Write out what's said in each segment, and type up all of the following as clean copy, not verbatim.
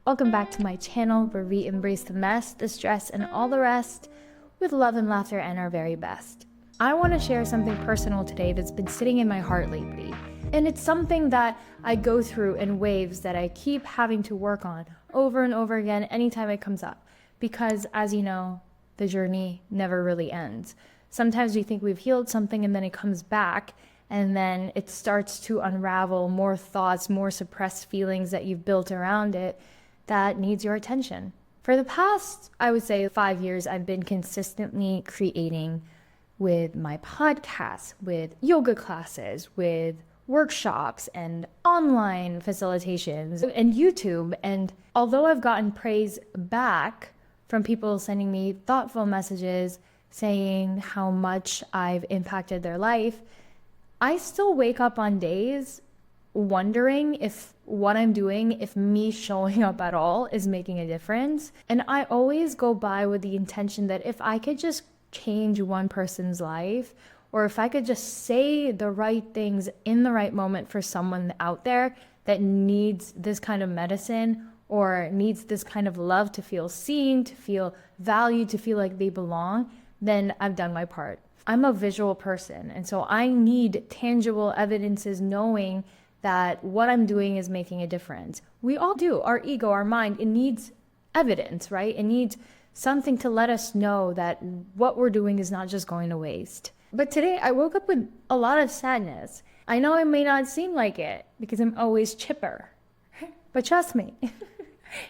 Welcome back to my channel where we embrace the mess, the stress, and all the rest with love and laughter and our very best. I want to share something personal today that's been sitting in my heart lately. And it's something that I go through in waves that I keep having to work on over and over again anytime it comes up. Because as you know, the journey never really ends. Sometimes we think we've healed something and then it comes back and then it starts to unravel more thoughts, more suppressed feelings that you've built around it that needs your attention. For the past, I would say 5 years, I've been consistently creating with my podcasts, with yoga classes, with workshops and online facilitations and YouTube. And although I've gotten praise back from people sending me thoughtful messages saying how much I've impacted their life, I still wake up on days wondering if what I'm doing, if me showing up at all is making a difference. And I always go by with the intention that if I could just change one person's life, or if I could just say the right things in the right moment for someone out there that needs this kind of medicine or needs this kind of love to feel seen, to feel valued, to feel like they belong, then I've done my part. I'm a visual person, and so I need tangible evidences knowing that what I'm doing is making a difference. We all do. Our ego, our mind, it needs evidence, right? It needs something to let us know that what we're doing is not just going to waste. But today I woke up with a lot of sadness. I know it may not seem like it because I'm always chipper, but trust me,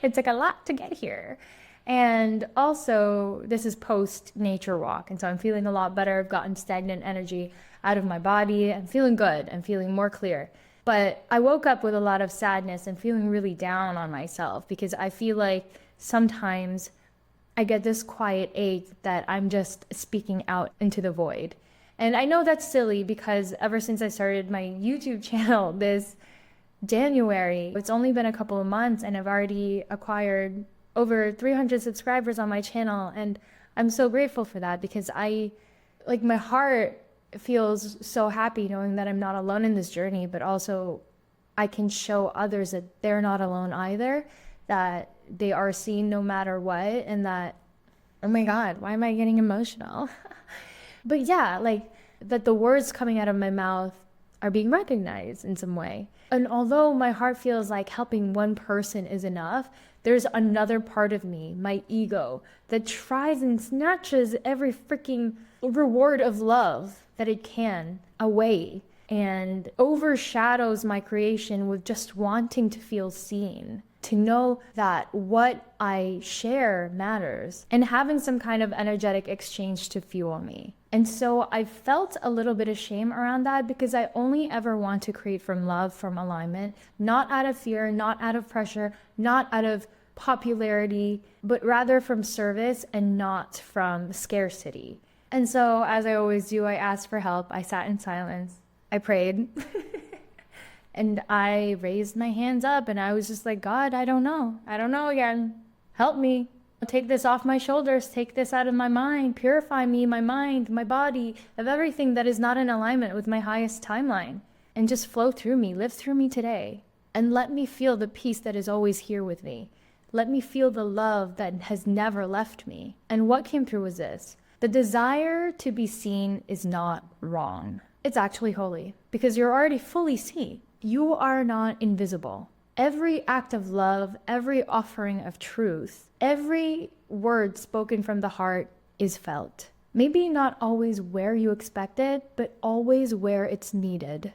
it took a lot to get here. And also, this is post nature walk, and so I'm feeling a lot better. I've gotten stagnant energy out of my body. I'm feeling good. I'm feeling more clear. But I woke up with a lot of sadness and feeling really down on myself because I feel like sometimes I get this quiet ache that I'm just speaking out into the void. And I know that's silly because ever since I started my YouTube channel this January, it's only been a couple of months and I've already acquired over 300 subscribers on my channel. And I'm so grateful for that because my heart feels so happy knowing that I'm not alone in this journey, but also I can show others that they're not alone either, that they are seen no matter what, and that, oh my God, why am I getting emotional? But yeah, that the words coming out of my mouth are being recognized in some way. And although my heart feels like helping one person is enough, there's another part of me, my ego, that tries and snatches every freaking reward of love that it can away and overshadows my creation with just wanting to feel seen, to know that what I share matters, and having some kind of energetic exchange to fuel me. And so I felt a little bit of shame around that because I only ever want to create from love, from alignment, not out of fear, not out of pressure, not out of popularity, but rather from service and not from scarcity. And so, as I always do, I asked for help. I sat in silence. I prayed. And I raised my hands up and I was just like, God, I don't know. I don't know again. Help me. Take this off my shoulders. Take this out of my mind. Purify me, my mind, my body, of everything that is not in alignment with my highest timeline. And just flow through me, live through me today. And let me feel the peace that is always here with me. Let me feel the love that has never left me. And what came through was this. The desire to be seen is not wrong. It's actually holy because you're already fully seen. You are not invisible. Every act of love, every offering of truth, every word spoken from the heart is felt. Maybe not always where you expect it, but always where it's needed.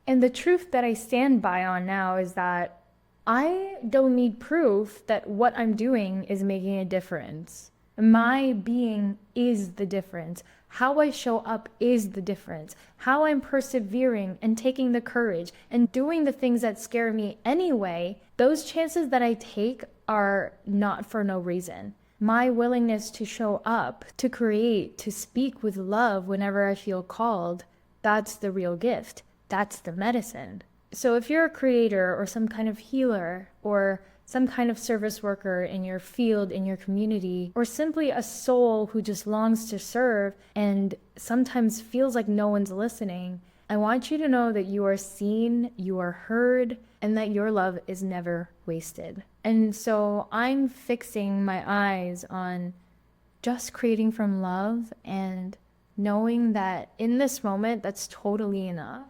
And the truth that I stand by on now is that I don't need proof that what I'm doing is making a difference. My being is the difference. How I show up is the difference. How I'm persevering and taking the courage and doing the things that scare me anyway, those chances that I take are not for no reason. My willingness to show up, to create, to speak with love whenever I feel called, that's the real gift. That's the medicine. So if you're a creator or some kind of healer or some kind of service worker in your field, in your community, or simply a soul who just longs to serve and sometimes feels like no one's listening, I want you to know that you are seen, you are heard, and that your love is never wasted. And so I'm fixing my eyes on just creating from love and knowing that in this moment, that's totally enough.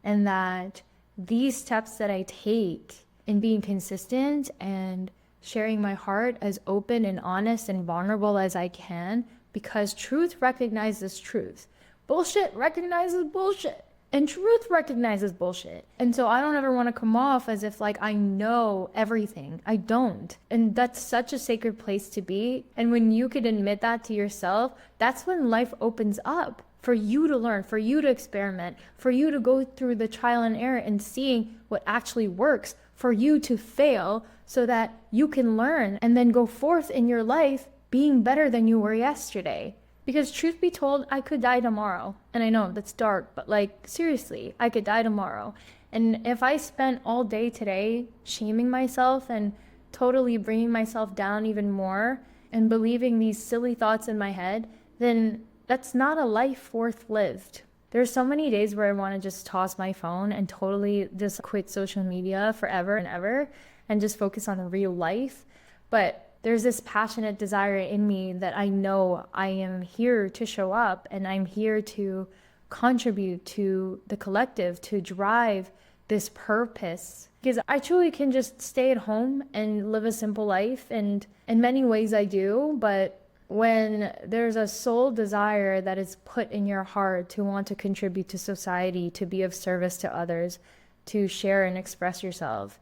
And that these steps that I take in being consistent and sharing my heart as open and honest and vulnerable as I can, because truth recognizes truth. Bullshit recognizes bullshit. And truth recognizes bullshit. And so I don't ever want to come off as if like I know everything. I don't. And that's such a sacred place to be. And when you could admit that to yourself, that's when life opens up for you to learn, for you to experiment, for you to go through the trial and error and seeing what actually works, for you to fail so that you can learn and then go forth in your life being better than you were yesterday. Because truth be told, I could die tomorrow. And I know that's dark, but like seriously, I could die tomorrow. And if I spent all day today shaming myself and totally bringing myself down even more and believing these silly thoughts in my head, then that's not a life worth lived. There's so many days where I want to just toss my phone and totally just quit social media forever and ever and just focus on real life. But there's this passionate desire in me that I know I am here to show up and I'm here to contribute to the collective, to drive this purpose. Because I truly can just stay at home and live a simple life, and in many ways I do, but when there's a soul desire that is put in your heart to want to contribute to society, to be of service to others, to share and express yourself,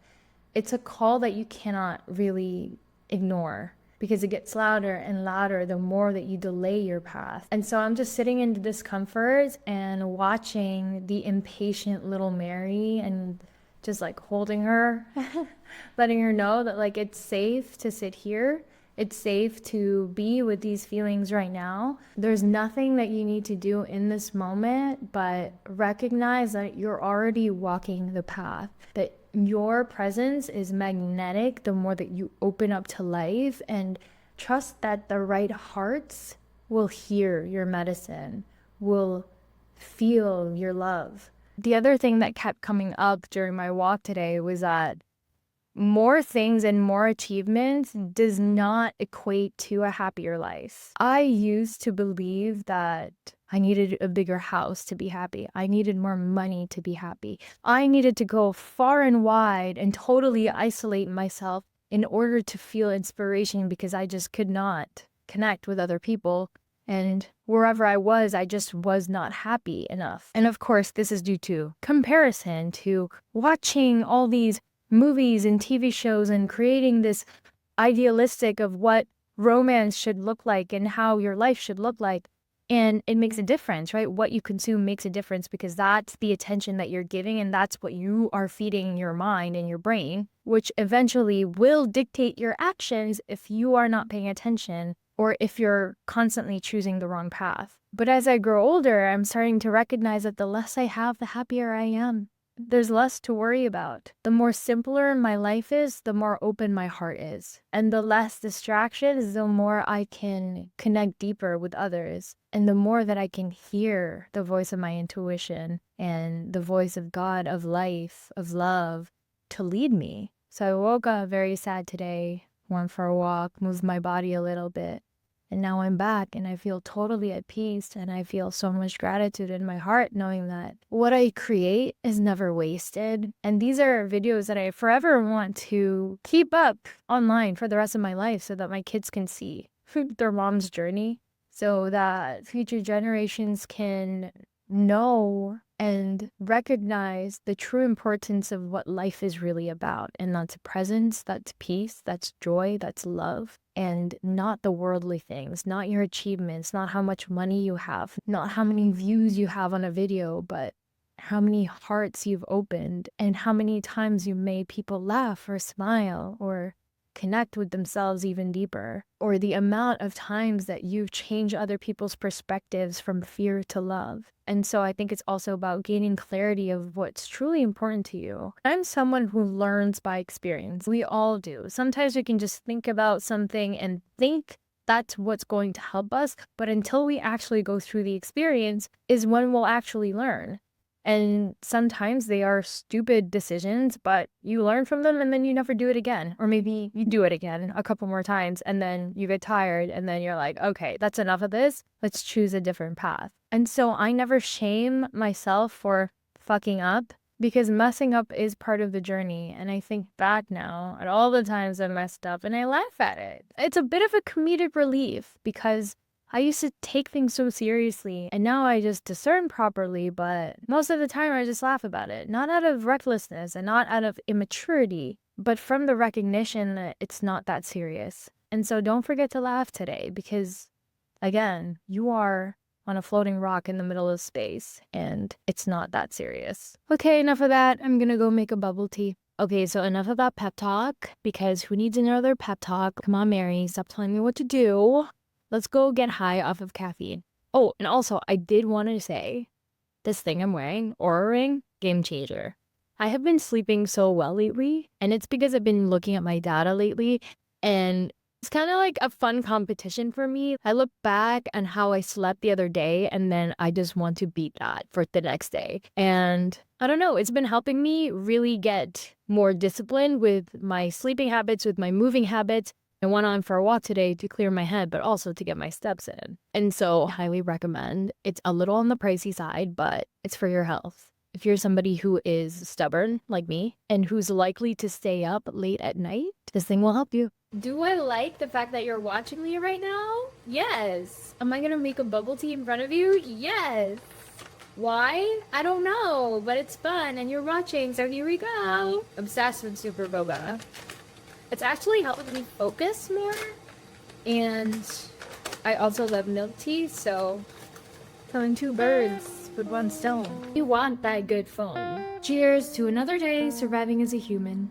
it's a call that you cannot really ignore, because it gets louder and louder the more that you delay your path. And so I'm just sitting in discomfort and watching the impatient little Mary and just like holding her, letting her know that like it's safe to sit here. It's safe to be with these feelings right now. There's nothing that you need to do in this moment, but recognize that you're already walking the path, that your presence is magnetic the more that you open up to life, and trust that the right hearts will hear your medicine, will feel your love. The other thing that kept coming up during my walk today was that more things and more achievements does not equate to a happier life. I used to believe that I needed a bigger house to be happy. I needed more money to be happy. I needed to go far and wide and totally isolate myself in order to feel inspiration, because I just could not connect with other people. And wherever I just was not happy enough. And of course, this is due to comparison, to watching all these movies and TV shows and creating this idealistic of what romance should look like and how your life should look like. And it makes a difference, right? What you consume makes a difference, because that's the attention that you're giving and that's what you are feeding your mind and your brain, which eventually will dictate your actions if you are not paying attention or if you're constantly choosing the wrong path. But as I grow older, I'm starting to recognize that the less I have, the happier I am. There's less to worry about. The more simpler my life is, the more open my heart is. And the less distractions, the more I can connect deeper with others. And the more that I can hear the voice of my intuition and the voice of God, of life, of love to lead me. So I woke up very sad today, went for a walk, moved my body a little bit. And now I'm back and I feel totally at peace, and I feel so much gratitude in my heart knowing that what I create is never wasted. And these are videos that I forever want to keep up online for the rest of my life so that my kids can see their mom's journey, so that future generations can know and recognize the true importance of what life is really about. And that's presence, that's peace, that's joy, that's love. And not the worldly things, not your achievements, not how much money you have, not how many views you have on a video, but how many hearts you've opened and how many times you made people laugh or smile or connect with themselves even deeper, or the amount of times that you've changed other people's perspectives from fear to love. And so I think it's also about gaining clarity of what's truly important to you. I'm someone who learns by experience. We all do. Sometimes we can just think about something and think that's what's going to help us, but until we actually go through the experience is when we'll actually learn. And sometimes they are stupid decisions, but you learn from them and then you never do it again. Or maybe you do it again a couple more times and then you get tired and then you're like, okay, that's enough of this. Let's choose a different path. And so I never shame myself for fucking up because messing up is part of the journey. And I think back now at all the times I messed up and I laugh at it. It's a bit of a comedic relief because I used to take things so seriously and now I just discern properly, but most of the time I just laugh about it. Not out of recklessness and not out of immaturity, but from the recognition that it's not that serious. And so don't forget to laugh today because, again, you are on a floating rock in the middle of space and it's not that serious. Okay, enough of that. I'm gonna go make a bubble tea. Okay, so enough of that pep talk because who needs another pep talk? Come on, Mary, stop telling me what to do. Let's go get high off of caffeine. Oh, and also, I did want to say, this thing I'm wearing, Aura Ring, game changer. I have been sleeping so well lately, and it's because I've been looking at my data lately, and it's kind of like a fun competition for me. I look back on how I slept the other day, and then I just want to beat that for the next day. And I don't know, it's been helping me really get more disciplined with my sleeping habits, with my moving habits. I went on for a walk today to clear my head, but also to get my steps in. And so I highly recommend. It's a little on the pricey side, but it's for your health. If you're somebody who is stubborn like me and who's likely to stay up late at night, this thing will help you. Do I like the fact that you're watching me right now? Yes. Am I gonna make a bubble tea in front of you? Yes. Why? I don't know, but it's fun and you're watching, so here we go. Obsessed with Super Boba. It's actually helping me focus more, and I also love milk tea, so killing two birds with one stone. You want that good foam. Cheers to another day surviving as a human.